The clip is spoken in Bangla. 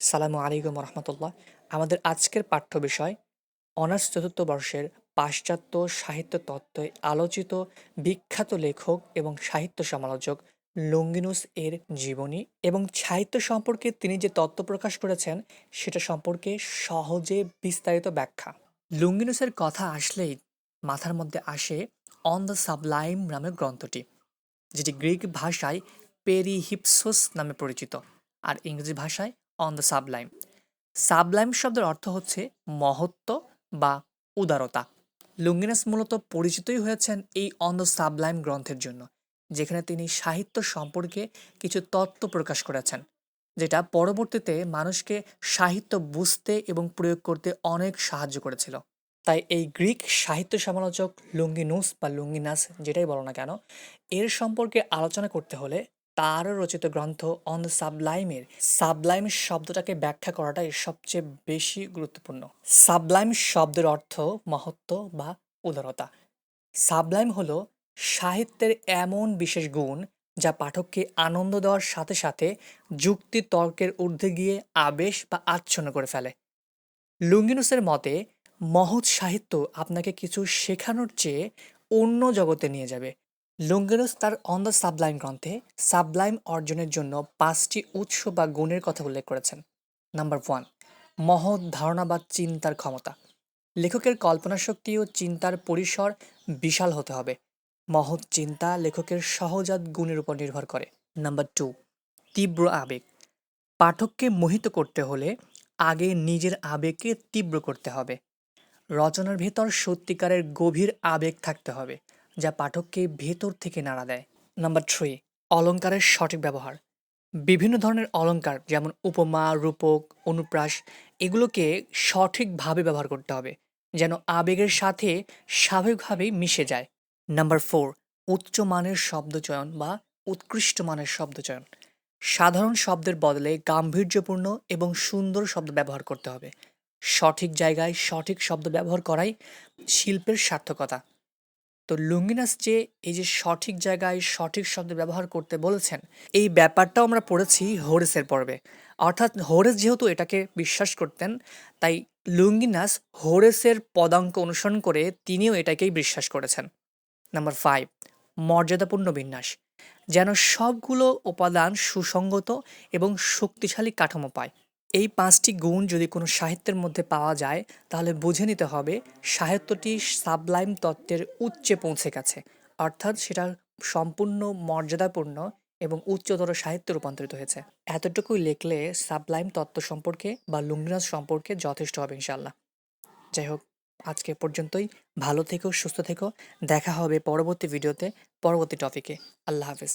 সালামু আলাইকুম রহমতুল্লাহ। আমাদের আজকের পাঠ্য বিষয় অনার্স চতুর্থ বর্ষের পাশ্চাত্য সাহিত্য তত্ত্বে আলোচিত বিখ্যাত লেখক এবং সাহিত্য সমালোচক লঙ্গিনুস এর জীবনী এবং সাহিত্য সম্পর্কে তিনি যে তত্ত্ব প্রকাশ করেছেন সেটা সম্পর্কে সহজে বিস্তারিত ব্যাখ্যা। লঙ্গিনুসের কথা আসলেই মাথার মধ্যে আসে অন দ্য সাবলাইম নামের গ্রন্থটি, যেটি গ্রিক ভাষায় পেরিহিপসোস নামে পরিচিত আর ইংরেজি ভাষায় অন দ্য সাবলাইম। সাবলাইম শব্দের অর্থ হচ্ছে মহত্ব বা উদারতা। লুঙ্গিনাস মূলত পরিচিতই হয়েছেন এই অন দ্য সাবলাইম গ্রন্থের জন্য, যেখানে তিনি সাহিত্য সম্পর্কে কিছু তত্ত্ব প্রকাশ করেছেন, যেটা পরবর্তীতে মানুষকে সাহিত্য বুঝতে এবং প্রয়োগ করতে অনেক সাহায্য করেছিল। তাই এই গ্রিক সাহিত্য সমালোচক লুঙ্গিনুস বা লুঙ্গিনাস যেটাই বলো না কেন, এর সম্পর্কে আলোচনা করতে হলে তার রচিত গ্রন্থ অন দ্য সাবলাইমের সাবলাইম শব্দটাকে ব্যাখ্যা করাটাই সবচেয়ে বেশি গুরুত্বপূর্ণ। সাবলাইম শব্দের অর্থ মহত্ব বা উদারতা। সাবলাইম হলো সাহিত্যের এমন বিশেষ গুণ যা পাঠককে আনন্দ দেওয়ার সাথে সাথে যুক্তি তর্কের ঊর্ধ্বে গিয়ে আবেশ বা আচ্ছন্ন করে ফেলে। লুঙ্গিনুসের মতে মহৎ সাহিত্য আপনাকে কিছু শেখানোর চেয়ে অন্য জগতে নিয়ে যাবে। লুঙ্গিনুস তার অন দ্য সাবলাইম গ্রন্থে সাবলাইম অর্জনের জন্য 5টি উৎস বা গুণের কথা উল্লেখ করেছেন। নাম্বার 1, মহৎ ধারণা বা চিন্তার ক্ষমতা। লেখকের কল্পনা শক্তি ও চিন্তার পরিসর বিশাল হতে হবে। মহৎ চিন্তা লেখকের সহজাত গুণের উপর নির্ভর করে। নাম্বার 2, তীব্র আবেগ। পাঠককে মোহিত করতে হলে আগে নিজের আবেগকে তীব্র করতে হবে। রচনার ভেতর সত্যিকারের গভীর আবেগ থাকতে হবে, যা পাঠককে ভেতর থেকে নাড়া দেয়। নাম্বার 3, অলংকারের সঠিক ব্যবহার। বিভিন্ন ধরনের অলংকার যেমন উপমা, রূপক, অনুপ্রাস এগুলোকে সঠিকভাবে ব্যবহার করতে হবে, যেন আবেগের সাথে স্বাভাবিকভাবেই মিশে যায়। নাম্বার 4, উচ্চ মানের শব্দচয়ন বা উৎকৃষ্ট মানের শব্দচয়ন। সাধারণ শব্দের বদলে গাম্ভীর্যপূর্ণ এবং সুন্দর শব্দ ব্যবহার করতে হবে। সঠিক জায়গায় সঠিক শব্দ ব্যবহার করাই শিল্পের সার্থকতা। তো লুঙ্গিনাস যে এই যে সঠিক জায়গায় সঠিক শব্দ ব্যবহার করতে বলেছেন, এই ব্যাপারটাও আমরা পড়েছি হোরেসের পর্বে। অর্থাৎ হোরেস যেহেতু এটাকে বিশ্বাস করতেন, তাই লুঙ্গিনাস হোরেসের পদাঙ্ক অনুসরণ করে তিনিও এটাকেই বিশ্বাস করেছেন। নাম্বার 5, মর্যাদাপূর্ণ বিন্যাস। যেন সবগুলো উপাদান সুসংগত এবং শক্তিশালী কাঠামো পায়। এই 5টি গুণ যদি কোনো সাহিত্যের মধ্যে পাওয়া যায়, তাহলে বুঝে নিতে হবে সাহিত্যটি সাবলাইম তত্ত্বের উচ্চে পৌঁছে গেছে, অর্থাৎ সেটা সম্পূর্ণ মর্যাদাপূর্ণ এবং উচ্চতর সাহিত্যে রূপান্তরিত হয়েছে। এতটুকুই লিখলে সাবলাইম তত্ত্ব সম্পর্কে বা লুমিনাস সম্পর্কে যথেষ্ট হবে ইনশাল্লাহ। যাই হোক, আজকে এ পর্যন্তই। ভালো থেকো, সুস্থ থেকো। দেখা হবে পরবর্তী ভিডিওতে, পরবর্তী টপিকে। আল্লাহ হাফেজ।